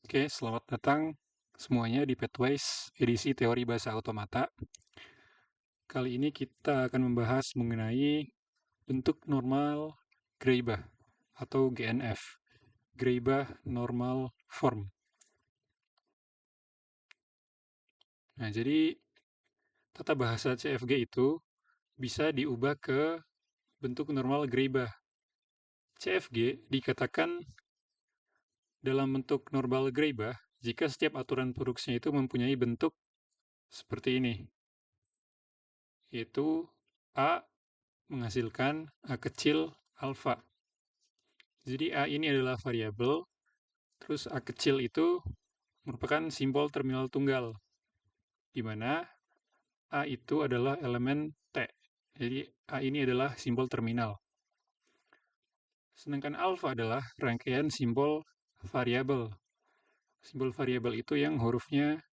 Oke, selamat datang semuanya di Pathways edisi teori bahasa otomata. Kali ini kita akan membahas mengenai bentuk normal Greiber atau GNF, Greiber Normal Form. Nah, jadi tata bahasa CFG itu bisa diubah ke bentuk normal Greiber. CFG dikatakan dalam bentuk normal Greiber jika setiap aturan produksinya itu mempunyai bentuk seperti ini, yaitu A menghasilkan A kecil alfa. Jadi A ini adalah variabel, terus A kecil itu merupakan simbol terminal tunggal, di mana A itu adalah elemen T. Jadi A ini adalah simbol terminal. Sedangkan alfa adalah rangkaian simbol variabel. Simbol variabel itu yang hurufnya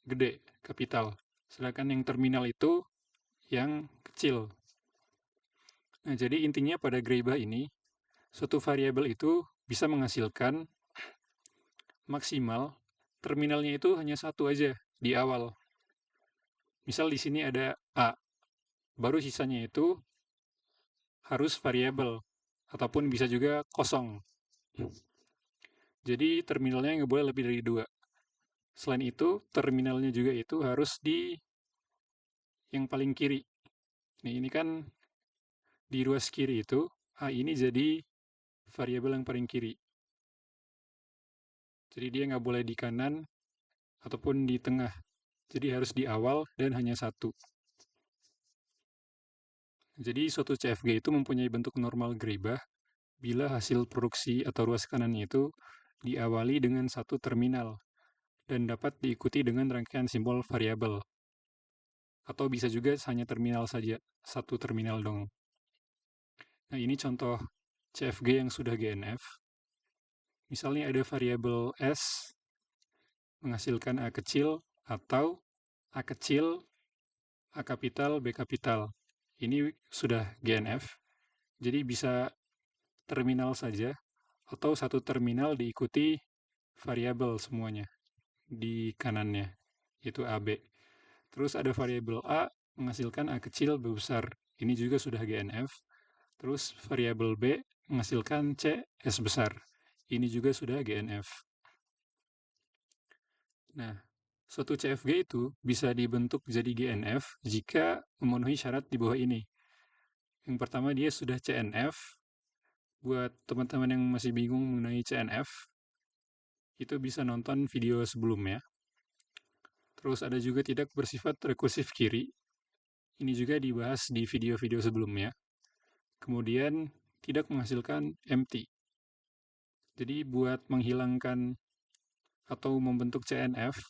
gede, kapital. Sedangkan yang terminal itu yang kecil. Nah, jadi intinya pada Greiber ini, suatu variabel itu bisa menghasilkan maksimal terminalnya itu hanya satu aja di awal. Misal di sini ada A, baru sisanya itu harus variabel ataupun bisa juga kosong. Jadi terminalnya nggak boleh lebih dari 2. Selain itu, terminalnya juga itu harus di yang paling kiri. Nih, ini kan di ruas kiri itu, A ini jadi variabel yang paling kiri. Jadi dia nggak boleh di kanan ataupun di tengah. Jadi harus di awal dan hanya satu. Jadi suatu CFG itu mempunyai bentuk normal Greiber bila hasil produksi atau ruas kanannya itu diawali dengan satu terminal dan dapat diikuti dengan rangkaian simbol variabel. Atau bisa juga hanya terminal saja, satu terminal dong. Nah, ini contoh CFG yang sudah GNF. Misalnya ada variabel S menghasilkan A kecil atau A kecil, A kapital, B kapital. Ini sudah GNF, jadi bisa terminal saja atau satu terminal diikuti variabel semuanya di kanannya, yaitu AB. Terus ada variabel A menghasilkan A kecil, B besar. Ini juga sudah GNF. Terus variabel B menghasilkan C, S besar. Ini juga sudah GNF. Nah, suatu CFG itu bisa dibentuk jadi GNF jika memenuhi syarat di bawah ini. Yang pertama, dia sudah CNF. Buat teman-teman yang masih bingung mengenai CNF, itu bisa nonton video sebelumnya. Terus ada juga tidak bersifat rekursif kiri. Ini juga dibahas di video-video sebelumnya. Kemudian tidak menghasilkan empty. Jadi buat menghilangkan atau membentuk CNF,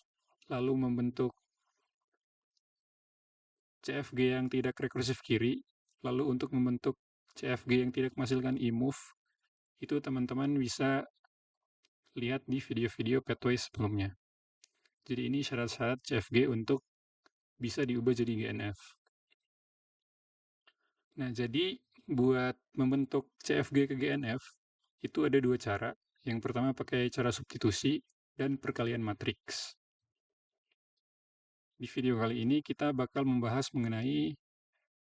lalu membentuk CFG yang tidak rekursif kiri, lalu untuk membentuk CFG yang tidak menghasilkan imove, itu teman-teman bisa lihat di video-video Pathways sebelumnya. Jadi ini syarat-syarat CFG untuk bisa diubah jadi GNF. Nah, jadi buat membentuk CFG ke GNF, itu ada dua cara. Yang pertama pakai cara substitusi dan perkalian matriks. Di video kali ini kita bakal membahas mengenai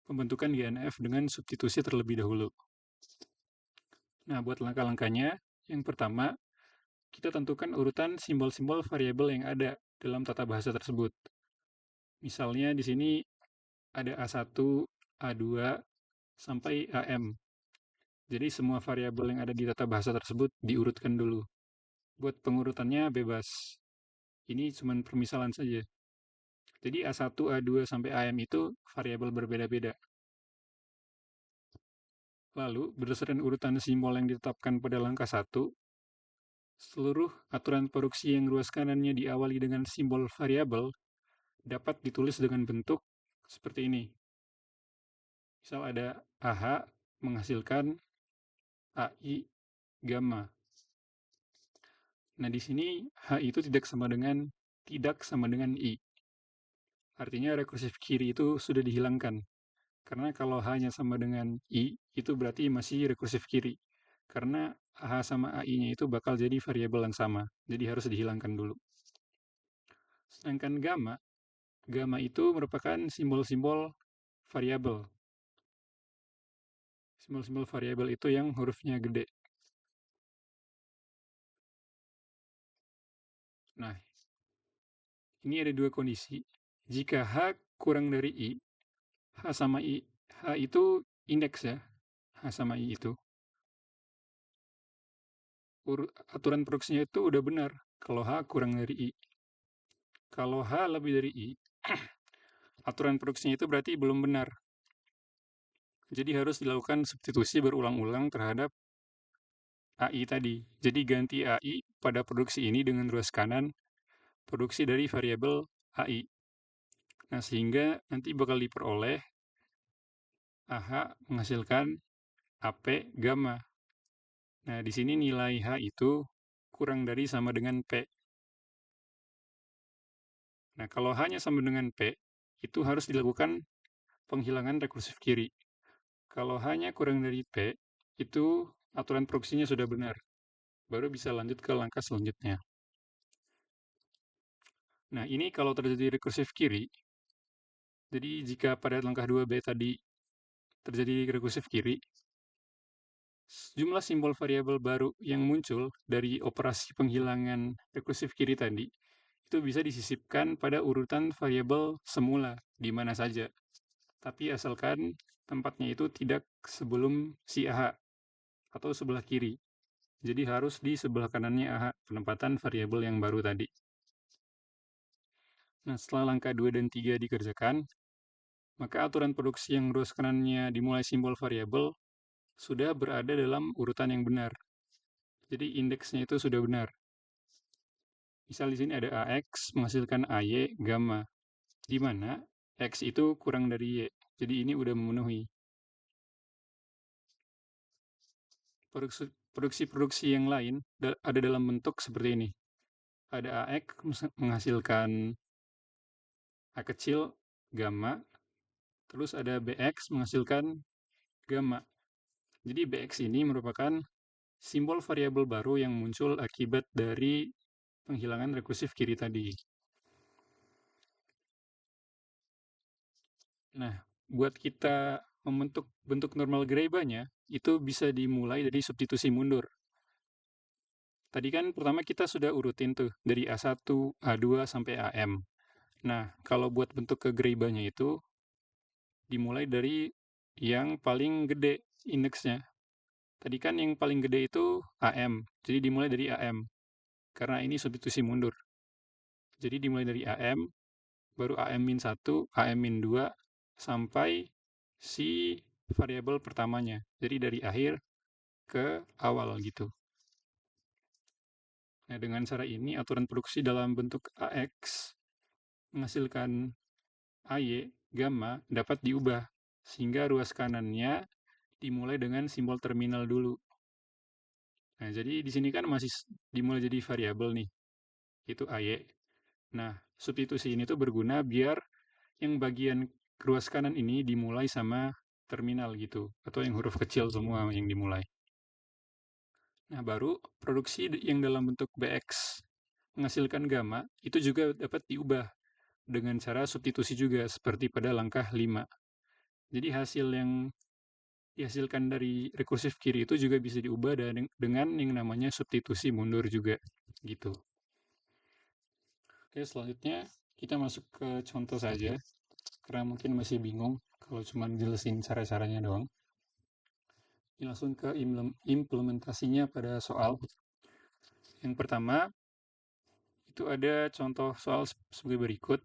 pembentukan GNF dengan substitusi terlebih dahulu. Nah, buat langkah-langkahnya, yang pertama, kita tentukan urutan simbol-simbol variabel yang ada dalam tata bahasa tersebut. Misalnya di sini ada A1, A2, sampai AM. Jadi semua variabel yang ada di tata bahasa tersebut diurutkan dulu. Buat pengurutannya bebas. Ini cuma permisalan saja. Jadi A1, A2, sampai AM itu variabel berbeda-beda. Lalu, berdasarkan urutan simbol yang ditetapkan pada langkah 1, seluruh aturan produksi yang ruas kanannya diawali dengan simbol variabel dapat ditulis dengan bentuk seperti ini. Misal ada AH menghasilkan AI gamma. Nah, di sini H itu tidak sama dengan I. Artinya rekursif kiri itu sudah dihilangkan. Karena kalau H-nya sama dengan I, itu berarti masih rekursif kiri. karena H sama AI-nya itu bakal jadi variabel yang sama, jadi harus dihilangkan dulu. Sedangkan gamma, gamma itu merupakan simbol-simbol variabel. Simbol-simbol variabel itu yang hurufnya gede. Nah, ini ada dua kondisi. Jika H kurang dari I, H sama I, H itu indeks ya, H sama I itu. Aturan produksinya itu udah benar kalau H kurang dari I. Kalau H lebih dari I, aturan produksinya itu berarti belum benar. Jadi harus dilakukan substitusi berulang-ulang terhadap AI tadi. Jadi ganti AI pada produksi ini dengan ruas kanan produksi dari variabel AI. Nah, sehingga nanti bakal diperoleh AH menghasilkan AP gamma. Nah, di sini nilai H itu kurang dari sama dengan P. Nah, kalau hanya sama dengan P, itu harus dilakukan penghilangan rekursif kiri. Kalau hanya kurang dari P, itu aturan proksinya sudah benar. Baru bisa lanjut ke langkah selanjutnya. Nah, ini kalau terjadi rekursif kiri, jadi jika pada langkah 2B tadi terjadi rekursif kiri, jumlah simbol variabel baru yang muncul dari operasi penghilangan rekursif kiri tadi itu bisa disisipkan pada urutan variabel semula di mana saja. Tapi asalkan tempatnya itu tidak sebelum si AH atau sebelah kiri. Jadi harus di sebelah kanannya AH, penempatan variabel yang baru tadi. Nah, setelah langkah 2 dan 3 dikerjakan, maka aturan produksi yang ruas kanannya dimulai simbol variabel sudah berada dalam urutan yang benar. Jadi indeksnya itu sudah benar. Misal di sini ada AX menghasilkan AY gamma, di mana X itu kurang dari Y. Jadi ini udah memenuhi. Produksi-produksi yang lain ada dalam bentuk seperti ini. Ada AX menghasilkan A kecil gamma, terus ada BX menghasilkan gamma. Jadi BX ini merupakan simbol variabel baru yang muncul akibat dari penghilangan rekursif kiri tadi. Nah, buat kita membentuk bentuk normal Greiba-nya, itu bisa dimulai dari substitusi mundur. Tadi kan pertama kita sudah urutin tuh, dari A1, A2, sampai AM. Nah, kalau buat bentuk ke Greiba-nya itu, dimulai dari yang paling gede indeksnya. Tadi kan yang paling gede itu AM, jadi dimulai dari AM, karena ini substitusi mundur. Jadi dimulai dari AM, baru AM-1, AM-2, sampai si variabel pertamanya. Jadi dari akhir ke awal gitu. Nah, dengan cara ini aturan produksi dalam bentuk AX menghasilkan AY gamma dapat diubah sehingga ruas kanannya dimulai dengan simbol terminal dulu. Nah, jadi di sini kan masih dimulai jadi variabel nih, itu AY. Nah, substitusi ini tuh berguna biar yang bagian ruas kanan ini dimulai sama terminal gitu, atau yang huruf kecil semua yang dimulai. Nah, baru produksi yang dalam bentuk BX menghasilkan gamma itu juga dapat diubah dengan cara substitusi juga seperti pada langkah 5. Jadi hasil yang dihasilkan dari rekursif kiri itu juga bisa diubah dengan yang namanya substitusi mundur juga gitu. Oke, selanjutnya kita masuk ke contoh saja karena mungkin masih bingung kalau cuma jelasin cara-caranya doang. Ini langsung ke implementasinya pada soal. Yang pertama, itu ada contoh soal sebagai berikut.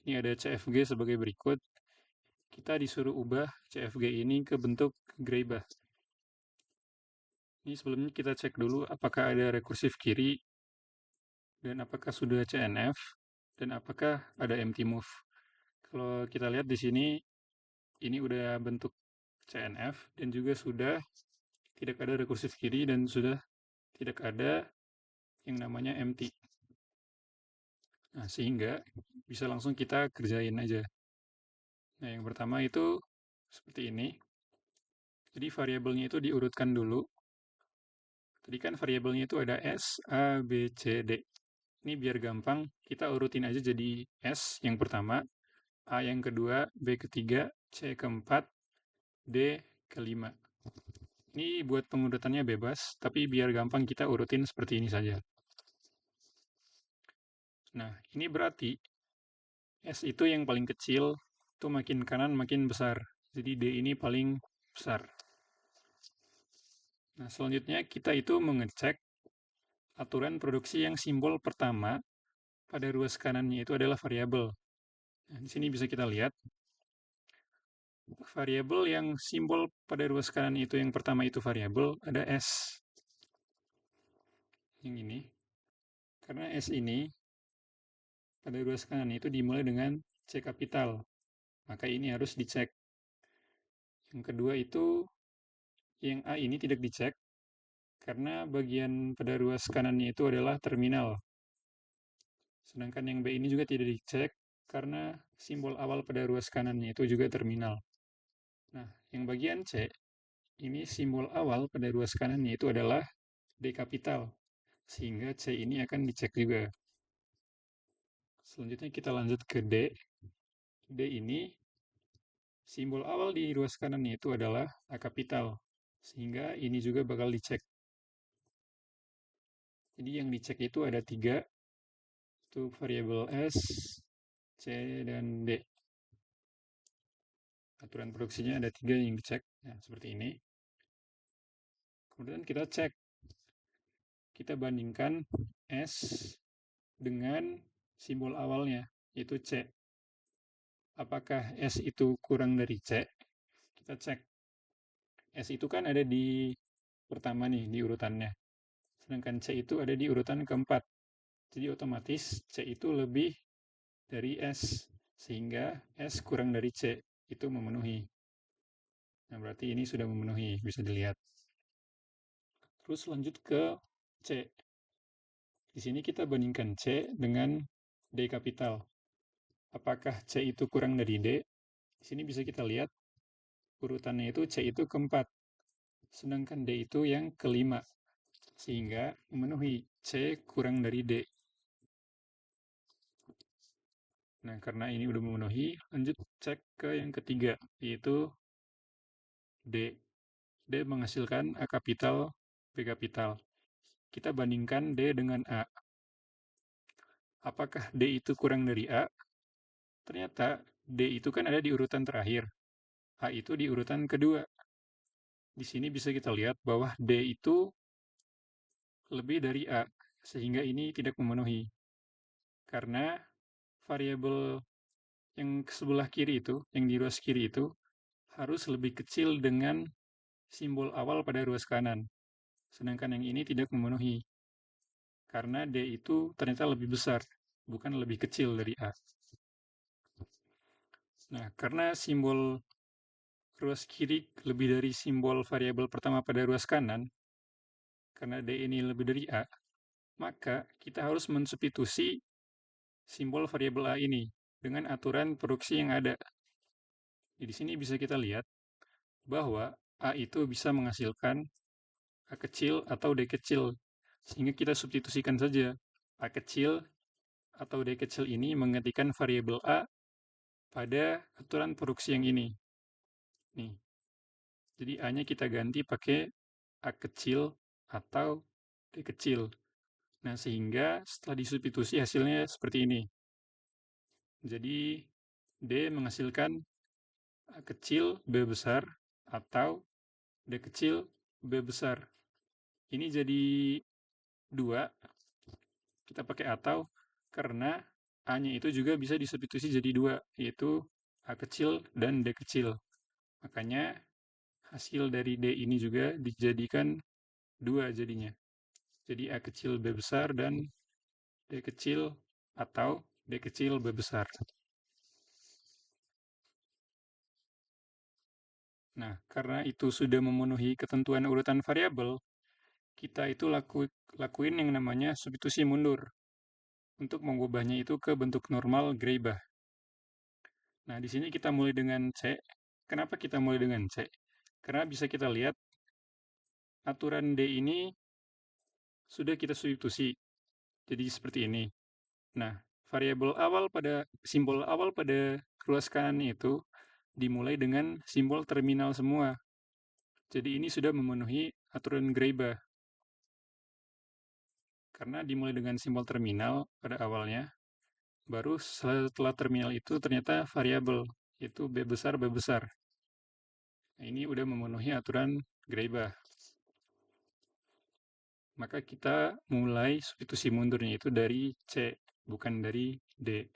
Ini ada CFG sebagai berikut. Kita disuruh ubah CFG ini ke bentuk Greiba. Ini sebelumnya kita cek dulu apakah ada rekursif kiri, dan apakah sudah CNF, dan apakah ada empty move. Kalau kita lihat di sini, ini udah bentuk CNF, dan juga sudah tidak ada rekursif kiri, dan sudah tidak ada yang namanya empty. Nah, sehingga bisa langsung kita kerjain aja. Nah, yang pertama itu seperti ini. Jadi variabelnya itu diurutkan dulu. Tadi kan variabelnya itu ada S, A, B, C, D. Ini biar gampang, kita urutin aja jadi S yang pertama, A yang kedua, B ketiga, C keempat, D kelima. Ini buat pengurutannya bebas, tapi biar gampang kita urutin seperti ini saja. Nah, ini berarti S itu yang paling kecil, itu makin kanan makin besar. Jadi D ini paling besar. Nah, selanjutnya kita itu mengecek aturan produksi yang simbol pertama pada ruas kanannya itu adalah variabel. Nah, di sini bisa kita lihat variabel yang simbol pada ruas kanan itu yang pertama itu variabel ada S. Yang ini. Karena S ini pada ruas kanan itu dimulai dengan C kapital. Maka ini harus dicek. Yang kedua itu yang A ini tidak dicek karena bagian pada ruas kanannya itu adalah terminal. Sedangkan yang B ini juga tidak dicek karena simbol awal pada ruas kanannya itu juga terminal. Nah, yang bagian C, ini simbol awal pada ruas kanannya itu adalah D kapital. Sehingga C ini akan dicek juga. Selanjutnya kita lanjut ke D. D ini simbol awal di ruas kanannya itu adalah A kapital. Sehingga ini juga bakal dicek. Jadi yang dicek itu ada 3, itu variabel S, C, dan D. Aturan produksinya ada 3 yang dicek, nah, seperti ini. Kemudian kita cek, kita bandingkan S dengan simbol awalnya, yaitu C. Apakah S itu kurang dari C? Kita cek. S itu kan ada di pertama nih, di urutannya. Sedangkan C itu ada di urutan keempat. Jadi otomatis C itu lebih dari S. Sehingga S kurang dari C. Itu memenuhi. Nah, berarti ini sudah memenuhi, bisa dilihat. Terus lanjut ke C. Di sini kita bandingkan C dengan D kapital. Apakah C itu kurang dari D? Di sini bisa kita lihat urutannya itu C itu keempat, sedangkan D itu yang kelima, sehingga memenuhi C kurang dari D. Nah, karena ini udah memenuhi, lanjut cek ke yang ketiga, yaitu D. D menghasilkan A kapital, B kapital. Kita bandingkan D dengan A. Apakah D itu kurang dari A? Ternyata D itu kan ada di urutan terakhir. A itu di urutan kedua. Di sini bisa kita lihat bahwa D itu lebih dari A, sehingga ini tidak memenuhi. Karena variabel yang sebelah kiri itu, yang di ruas kiri itu, harus lebih kecil dengan simbol awal pada ruas kanan. Sedangkan yang ini tidak memenuhi. Karena D itu ternyata lebih besar, bukan lebih kecil dari A. Nah, karena simbol ruas kiri lebih dari simbol variabel pertama pada ruas kanan, karena D ini lebih dari A, maka kita harus mensubstitusi simbol variabel A ini dengan aturan produksi yang ada. Di sini bisa kita lihat bahwa A itu bisa menghasilkan A kecil atau D kecil, sehingga kita substitusikan saja A kecil atau D kecil ini menggantikan variabel A pada aturan produksi yang ini. Nih, jadi A-nya kita ganti pakai A kecil atau D kecil. Nah, sehingga setelah disubstitusi hasilnya seperti ini. Jadi, D menghasilkan A kecil B besar atau D kecil B besar. Ini jadi 2, kita pakai atau, karena A-nya itu juga bisa disubstitusi jadi 2, yaitu A kecil dan D kecil. Makanya hasil dari D ini juga dijadikan 2 jadinya. Jadi A kecil B besar dan D kecil atau D kecil B besar. Nah, karena itu sudah memenuhi ketentuan urutan variabel, kita itu lakuin yang namanya substitusi mundur untuk mengubahnya itu ke bentuk normal Greibach. Nah, di sini kita mulai dengan C. Kenapa kita mulai dengan C? Karena bisa kita lihat aturan D ini sudah kita substitusi jadi seperti ini. Nah, variabel awal pada simbol awal pada ruas kanan itu dimulai dengan simbol terminal semua. Jadi ini sudah memenuhi aturan Greiber karena dimulai dengan simbol terminal pada awalnya, baru setelah terminal itu ternyata variabel, yaitu B besar, B besar. Nah, ini udah memenuhi aturan Greiber. Maka kita mulai substitusi mundurnya itu dari C, bukan dari D.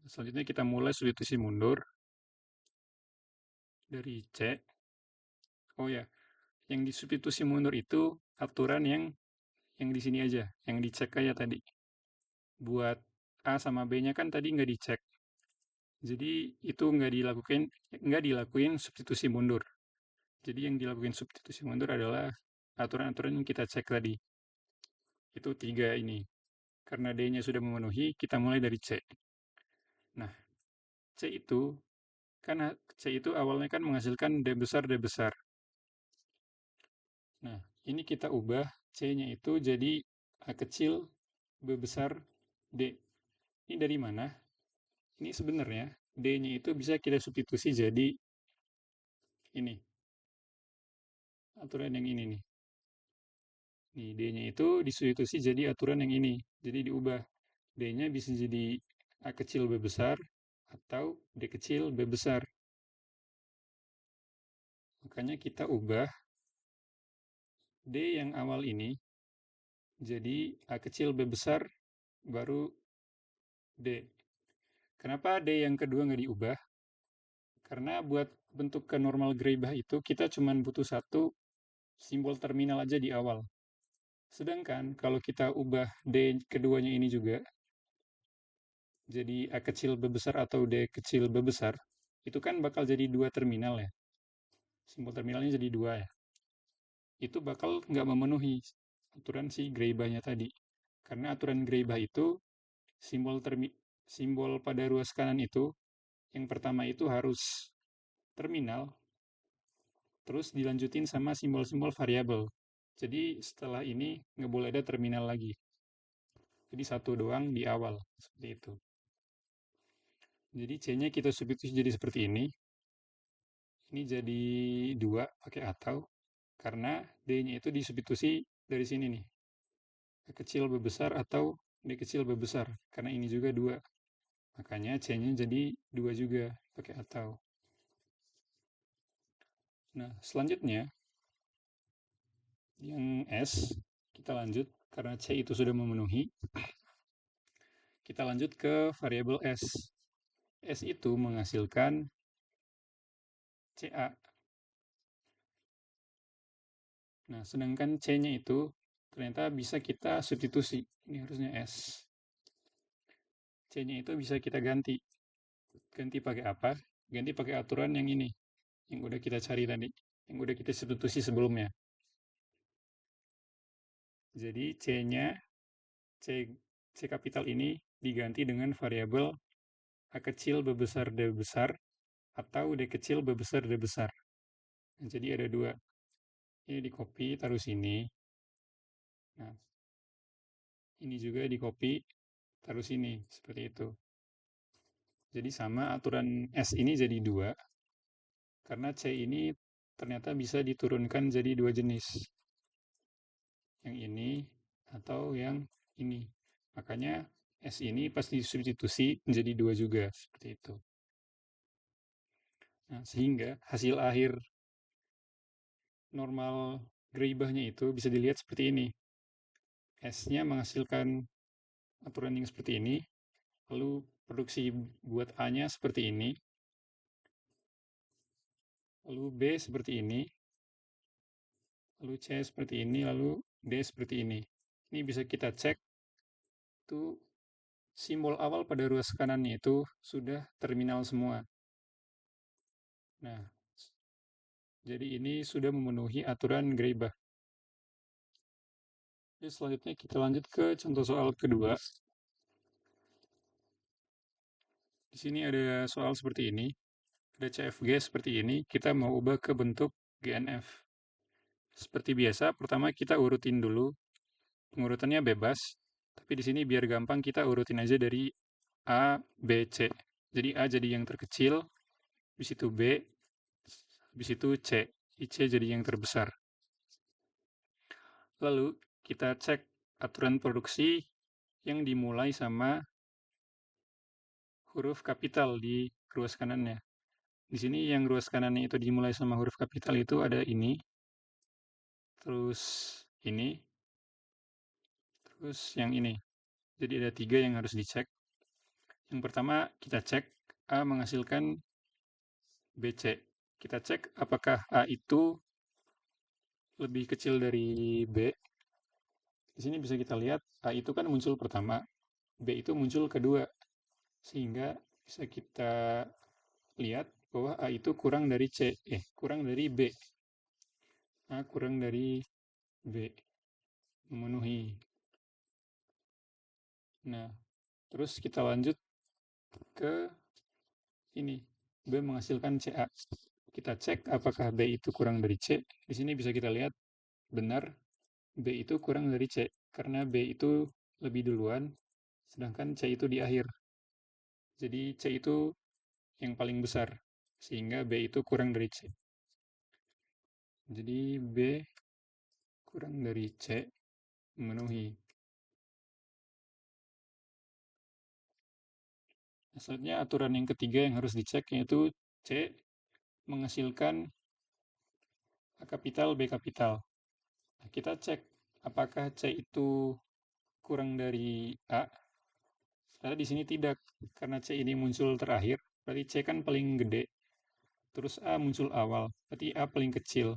Selanjutnya kita mulai substitusi mundur dari C. Oh ya, yang disubstitusi mundur itu aturan yang di sini aja, yang dicek aja tadi. Buat A sama B-nya kan tadi nggak dicek. Jadi itu nggak dilakuin substitusi mundur. Jadi yang dilakukan substitusi mundur adalah aturan-aturan yang kita cek tadi. Itu tiga ini. Karena D-nya sudah memenuhi, kita mulai dari C. Nah, C itu kan C itu awalnya kan menghasilkan D besar D besar. Nah, ini kita ubah C-nya itu jadi A kecil B besar D. Ini dari mana? Ini sebenarnya D-nya itu bisa kita substitusi jadi ini. Aturan yang ini nih. Nih, D-nya itu disubstitusi jadi aturan yang ini. Jadi diubah. D-nya bisa jadi A kecil B besar atau D kecil B besar. Makanya kita ubah D yang awal ini jadi A kecil B besar baru D. Kenapa D yang kedua nggak diubah? Karena buat bentuk ke normal Greibach itu kita cuma butuh satu simbol terminal aja di awal. Sedangkan kalau kita ubah D keduanya ini juga jadi A kecil B besar atau D kecil B besar, itu kan bakal jadi dua terminal ya. Simbol terminalnya jadi dua ya. Itu bakal nggak memenuhi aturan si Greibach-nya tadi. Karena aturan Greibach itu simbol pada ruas kanan itu yang pertama itu harus terminal, terus dilanjutin sama simbol-simbol variabel. Jadi setelah ini nggak boleh ada terminal lagi. Jadi satu doang di awal, seperti itu. Jadi C-nya kita substitusi jadi seperti ini. Ini jadi 2 pakai atau, karena D-nya itu disubstitusi dari sini nih. A kecil B besar atau D kecil B besar. Karena ini juga 2. Makanya C-nya jadi 2 juga pakai atau. Nah, selanjutnya yang S, kita lanjut karena C itu sudah memenuhi. Kita lanjut ke variabel S. S itu menghasilkan CA. Nah, sedangkan C-nya itu ternyata bisa kita substitusi. Ini harusnya S. C-nya itu bisa kita ganti. Ganti pakai apa? Ganti pakai aturan yang ini. Yang udah kita cari tadi. Yang udah kita substitusi sebelumnya. Jadi C-nya, C, C kapital ini diganti dengan variabel A kecil B besar D besar atau D kecil B besar D besar. Nah, jadi ada dua. Ini di copy, taruh sini. Nah, ini juga di copy, taruh sini. Seperti itu. Jadi sama aturan S ini jadi 2, karena C ini ternyata bisa diturunkan jadi 2 jenis. Yang ini atau yang ini. Makanya S ini pasti substitusi menjadi 2 juga. Seperti itu. Nah, sehingga hasil akhir normal Greibach-nya itu bisa dilihat seperti ini. S-nya menghasilkan aturan yang seperti ini, lalu produksi buat A-nya seperti ini, lalu B seperti ini, lalu C seperti ini, lalu D seperti ini. Ini bisa kita cek, itu simbol awal pada ruas kanannya itu sudah terminal semua. Nah, jadi ini sudah memenuhi aturan Greibach. Oke, selanjutnya kita lanjut ke contoh soal kedua. Di sini ada soal seperti ini. Ada CFG seperti ini. Kita mau ubah ke bentuk GNF. Seperti biasa, pertama kita urutin dulu. Pengurutannya bebas, tapi di sini biar gampang kita urutin aja dari A, B, C. Jadi A jadi yang terkecil, habis itu B, habis itu C. C jadi yang terbesar. Lalu kita cek aturan produksi yang dimulai sama huruf kapital di ruas kanannya. Di sini yang ruas kanannya itu dimulai sama huruf kapital itu ada ini, terus ini, terus yang ini. Jadi ada 3 yang harus dicek. Yang pertama kita cek A menghasilkan BC. Kita cek apakah A itu lebih kecil dari B. Di sini bisa kita lihat A itu kan muncul pertama, B itu muncul kedua. Sehingga bisa kita lihat bahwa A itu kurang dari kurang dari B. A kurang dari B. Memenuhi. Nah, terus kita lanjut ke ini. B menghasilkan CA. Kita cek apakah B itu kurang dari C. Di sini bisa kita lihat benar B itu kurang dari C. Karena B itu lebih duluan, sedangkan C itu di akhir. Jadi C itu yang paling besar, sehingga B itu kurang dari C. Jadi B kurang dari C memenuhi. Selanjutnya aturan yang ketiga yang harus dicek yaitu C menghasilkan A kapital, B kapital. Nah, kita cek apakah C itu kurang dari A. Ternyata di sini tidak, karena C ini muncul terakhir, berarti C kan paling gede. Terus A muncul awal, berarti A paling kecil.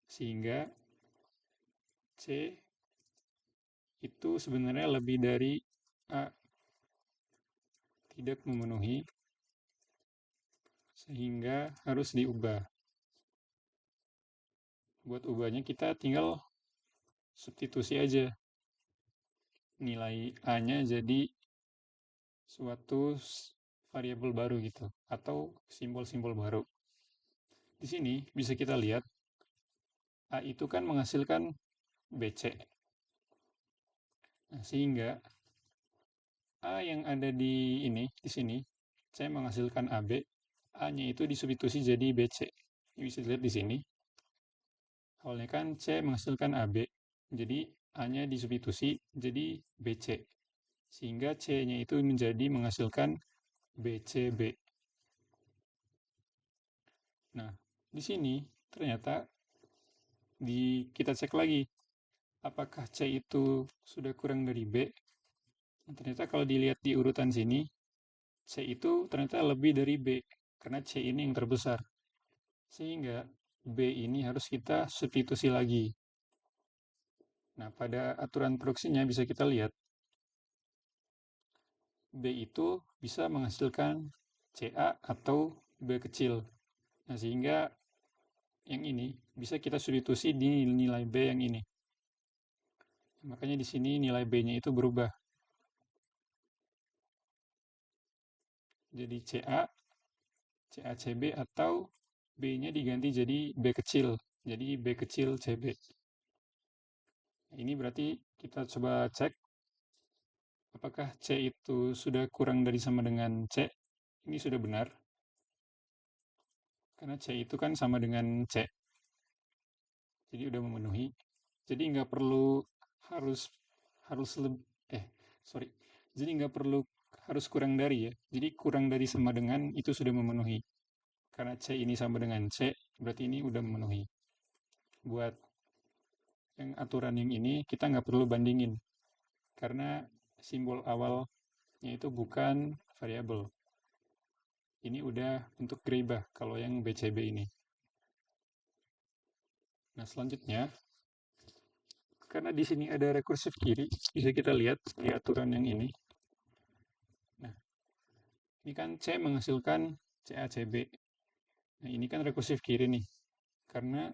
Sehingga C itu sebenarnya lebih dari A, tidak memenuhi, sehingga harus diubah. Buat ubahnya kita tinggal substitusi aja. Nilai A-nya jadi suatu variabel baru gitu, atau simbol-simbol baru. Di sini bisa kita lihat A itu kan menghasilkan BC. Nah, sehingga A yang ada di sini, C menghasilkan AB, A-nya itu disubstitusi jadi BC. Ini bisa dilihat di sini. Awalnya kan C menghasilkan AB, jadi A-nya disubstitusi jadi BC. Sehingga C-nya itu menjadi menghasilkan BCB. Nah, di sini ternyata kita cek lagi, apakah C itu sudah kurang dari B? Nah, ternyata kalau dilihat di urutan sini, C itu ternyata lebih dari B, karena C ini yang terbesar. Sehingga B ini harus kita substitusi lagi. Nah, pada aturan produksinya bisa kita lihat, B itu bisa menghasilkan CA atau B kecil. Nah, sehingga yang ini bisa kita substitusi di nilai B yang ini. Makanya di sini nilai B-nya itu berubah. Jadi CA, CACB atau B-nya diganti jadi B kecil. Jadi B kecil CB. Nah, ini berarti kita coba cek apakah C itu sudah kurang dari sama dengan C. Ini sudah benar. Karena C itu kan sama dengan C. Jadi udah memenuhi. Jadi nggak perlu harus harus lebih sorry. Jadi nggak perlu harus kurang dari ya. Jadi kurang dari sama dengan itu sudah memenuhi. Karena C ini sama dengan C, berarti ini udah memenuhi. Buat yang aturan yang ini kita nggak perlu bandingin. Karena simbol awalnya itu bukan variabel. Ini udah bentuk Greibach kalau yang BCB ini. Nah, selanjutnya karena di sini ada rekursif kiri, bisa kita lihat di aturan yang ini. Nah, ini kan C menghasilkan CACB. Nah, ini kan rekursif kiri nih. Karena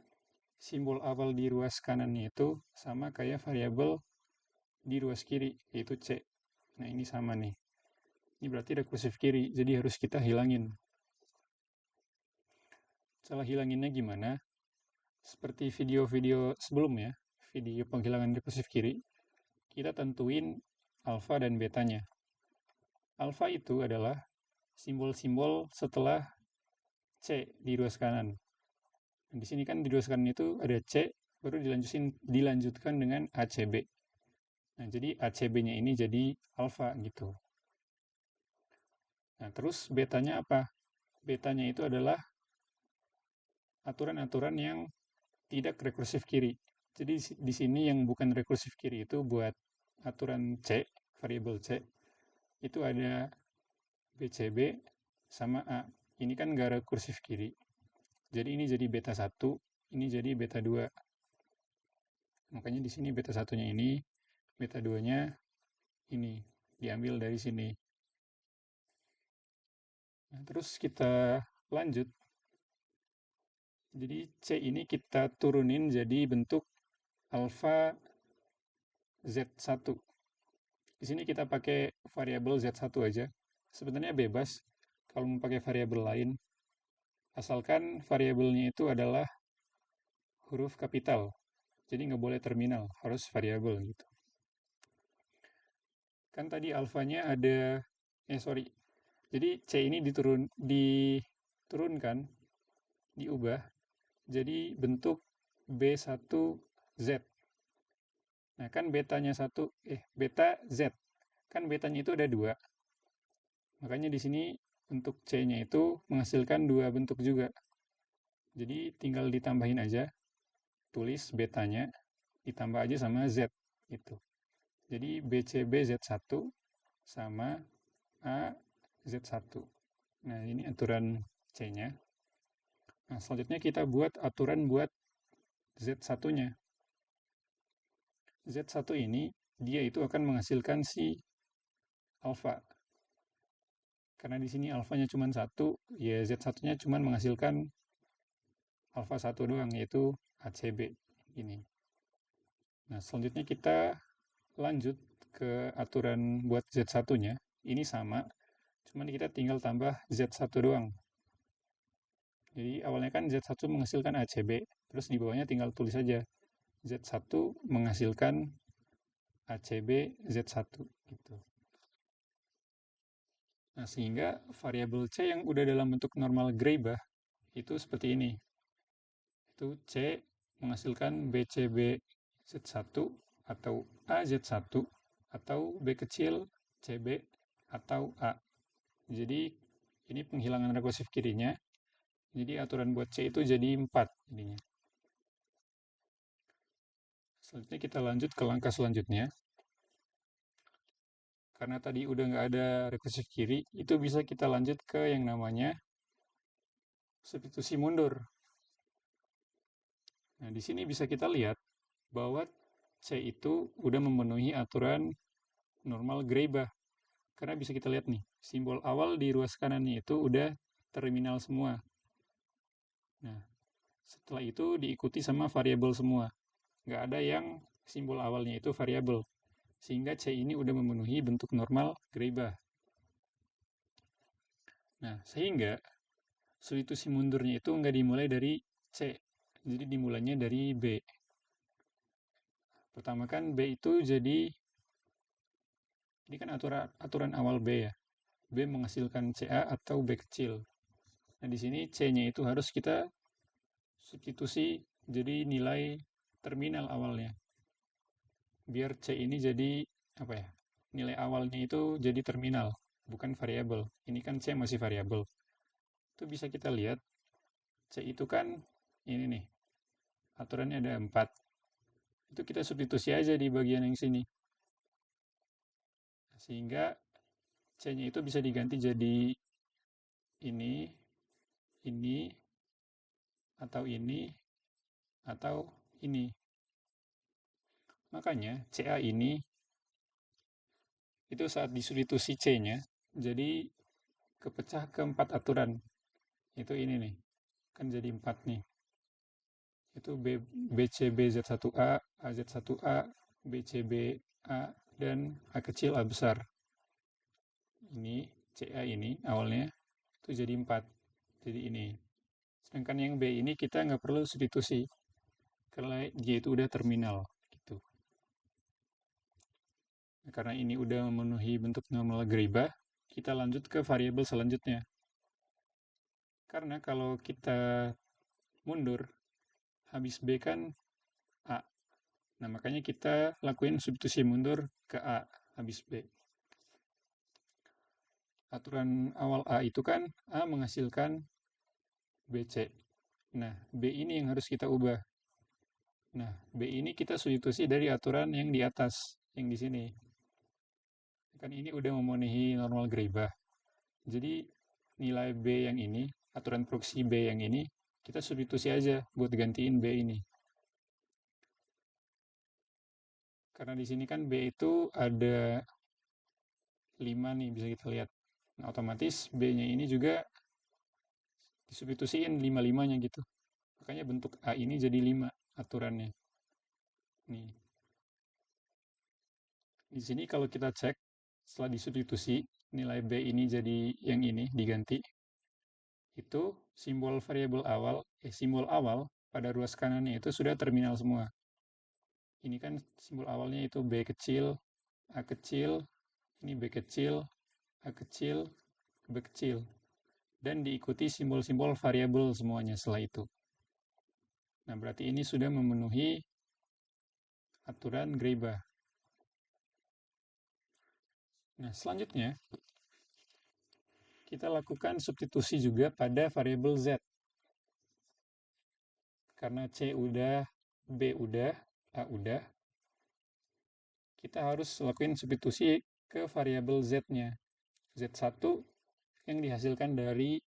simbol awal di ruas kanannya itu sama kayak variabel di ruas kiri, yaitu C. Nah, ini sama nih. Ini berarti rekursif kiri, jadi harus kita hilangin. Cara hilanginnya gimana? Seperti video-video sebelumnya, video penghilangan rekursif kiri, kita tentuin alfa dan betanya. Alfa itu adalah simbol-simbol setelah C di ruas kanan. Di sini kan di ruas kanan itu ada C, baru dilanjutkan dengan ACB. Nah, jadi ACB-nya ini jadi alfa gitu. Nah, terus betanya apa? Betanya itu adalah aturan-aturan yang tidak rekursif kiri. Jadi di sini yang bukan rekursif kiri itu buat aturan C, variabel C, itu ada BCB sama A. Ini kan nggak rekursif kiri. Jadi ini jadi beta 1, ini jadi beta 2. Makanya di sini beta 1-nya ini, beta 2-nya ini diambil dari sini. Nah, terus kita lanjut. Jadi C ini kita turunin jadi bentuk alfa Z1. Di sini kita pakai variabel Z1 aja. Sebenarnya bebas kalau mau pakai variabel lain, asalkan variabelnya itu adalah huruf kapital. Jadi nggak boleh terminal, harus variabel gitu. Kan tadi alfanya ada, sorry. Jadi C ini diturunkan, diubah jadi bentuk B1Z. Nah, kan beta Z. Kan betanya itu ada dua. Makanya di sini untuk C-nya itu menghasilkan dua bentuk juga. Jadi tinggal ditambahin aja, tulis betanya, ditambah aja sama Z. Gitu. Jadi BCB Z1 sama A Z1. Nah, ini aturan C-nya. Nah, selanjutnya kita buat aturan buat Z1-nya. Z1 ini, dia itu akan menghasilkan si alfa. Karena di sini alfanya cuma 1, ya Z1-nya cuma menghasilkan alfa 1 doang, yaitu ACB. Ini. Nah, selanjutnya kita lanjut ke aturan buat Z1-nya. Ini sama, cuman kita tinggal tambah Z1 doang. Jadi awalnya kan Z1 menghasilkan ACB, terus di bawahnya tinggal tulis saja Z1 menghasilkan ACB Z1 gitu. Nah, sehingga variabel C yang udah dalam bentuk normal Greibach itu seperti ini. Itu C menghasilkan BCB Z1 atau A Z1 atau B kecil CB atau A. Jadi ini penghilangan rekursif kirinya. Jadi aturan buat C itu jadi 4 jadinya. Selanjutnya kita lanjut ke langkah selanjutnya. Karena tadi udah nggak ada rekursif kiri, itu bisa kita lanjut ke yang namanya substitusi mundur. Nah, di sini bisa kita lihat bahwa C itu udah memenuhi aturan normal Greibach. Karena bisa kita lihat nih, simbol awal di ruas kanannya itu udah terminal semua. Nah, setelah itu diikuti sama variabel semua. Nggak ada yang simbol awalnya itu variabel. Sehingga C ini udah memenuhi bentuk normal Greibach. Nah, sehingga substitusi mundurnya itu nggak dimulai dari C. Jadi dimulainya dari B. Pertama kan B itu jadi, ini kan aturan awal B ya. B menghasilkan CA atau B kecil. Nah, di sini C-nya itu harus kita substitusi jadi nilai terminal awalnya. Biar C ini jadi apa ya? Nilai awalnya itu jadi terminal, bukan variabel. Ini kan C masih variabel. Itu bisa kita lihat C itu kan ini nih. Aturannya ada 4. Itu kita substitusi aja di bagian yang sini. Sehingga C-nya itu bisa diganti jadi ini, ini, atau ini, atau ini. Makanya CA ini itu saat disubstitusi C-nya jadi kepecah ke 4 aturan. Itu ini nih. Kan jadi 4 nih. Itu BCB Z1A, AZ1A, BCB-A, dan A kecil A besar. Ini CA ini awalnya itu jadi 4. Jadi ini. Sedangkan yang B ini kita nggak perlu substitusi. karena dia itu udah terminal gitu. Nah, karena ini udah memenuhi bentuk normal Greiba, kita lanjut ke variabel selanjutnya. Karena kalau kita mundur, habis B kan A. Nah, makanya kita lakuin substitusi mundur ke A habis B. Aturan awal A itu kan A menghasilkan BC. Nah, B ini yang harus kita ubah. Nah, B ini kita substitusi dari aturan yang di atas, yang di sini. Kan ini udah memenuhi normal Greiba. Jadi, nilai B yang ini, aturan proksi B yang ini, kita substitusi aja buat gantiin B ini. Karena di sini kan B itu ada 5 nih, bisa kita lihat. Nah, otomatis B-nya ini juga disubstitusiin 5-5-nya gitu. Makanya bentuk A ini jadi 5 aturannya. Nih. Di sini kalau kita cek setelah disubstitusi nilai B ini jadi yang ini diganti. Itu simbol awal pada ruas kanannya itu sudah terminal semua. Ini kan simbol awalnya itu B kecil, A kecil, ini B kecil, A kecil, B kecil. Dan diikuti simbol-simbol variabel semuanya setelah itu. Nah, berarti ini sudah memenuhi aturan Greiba. Nah, selanjutnya kita lakukan substitusi juga pada variabel Z. Karena C udah, B udah, A udah, kita harus lakuin substitusi ke variabel Z-nya. Z1 yang dihasilkan dari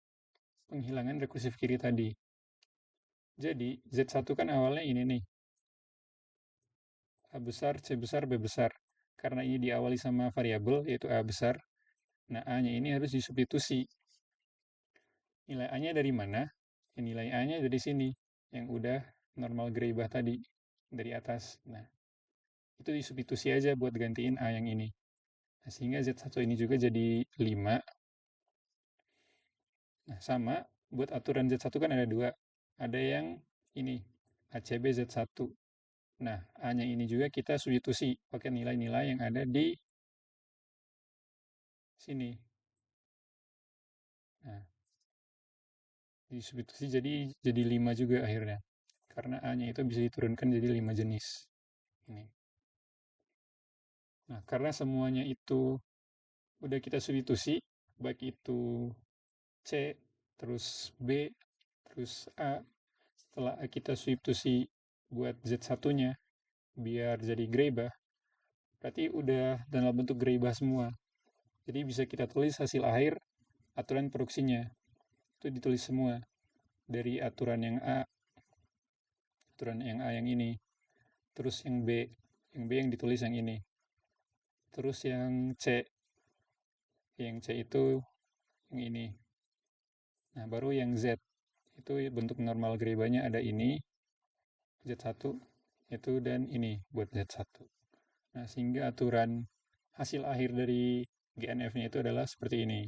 penghilangan rekursif kiri tadi. Jadi, Z1 kan awalnya ini nih. A besar, C besar, B besar. Karena ini diawali sama variabel, yaitu A besar. Nah, A-nya ini harus disubstitusi. Nilai A-nya dari mana? Ya, nilai A-nya dari sini. Yang udah normal Greiba tadi. Dari atas. Nah, itu disubstitusi aja buat gantiin A yang ini. Nah, sehingga Z1 ini juga jadi 5. Nah, sama, buat aturan Z1 kan ada dua. Ada yang ini, ACB Z1. Nah, A-nya ini juga kita substitusi pakai nilai-nilai yang ada di sini. Nah, disubstitusi jadi 5 juga akhirnya. Karena A-nya itu bisa diturunkan jadi 5 jenis. Ini. Nah, karena semuanya itu udah kita substitusi, baik itu C, terus B, terus A, setelah kita substitusi buat Z1-nya, biar jadi Greiba, berarti udah dalam bentuk Greiba semua. Jadi bisa kita tulis hasil akhir aturan produksinya. Itu ditulis semua. Dari aturan yang A, aturan yang A yang ini, terus yang B yang ditulis yang ini. Terus yang C itu yang ini. Nah, baru yang Z, itu bentuk normal Greibanya ada ini, Z1, itu dan ini buat Z1. Nah, sehingga aturan hasil akhir dari GNF-nya itu adalah seperti ini.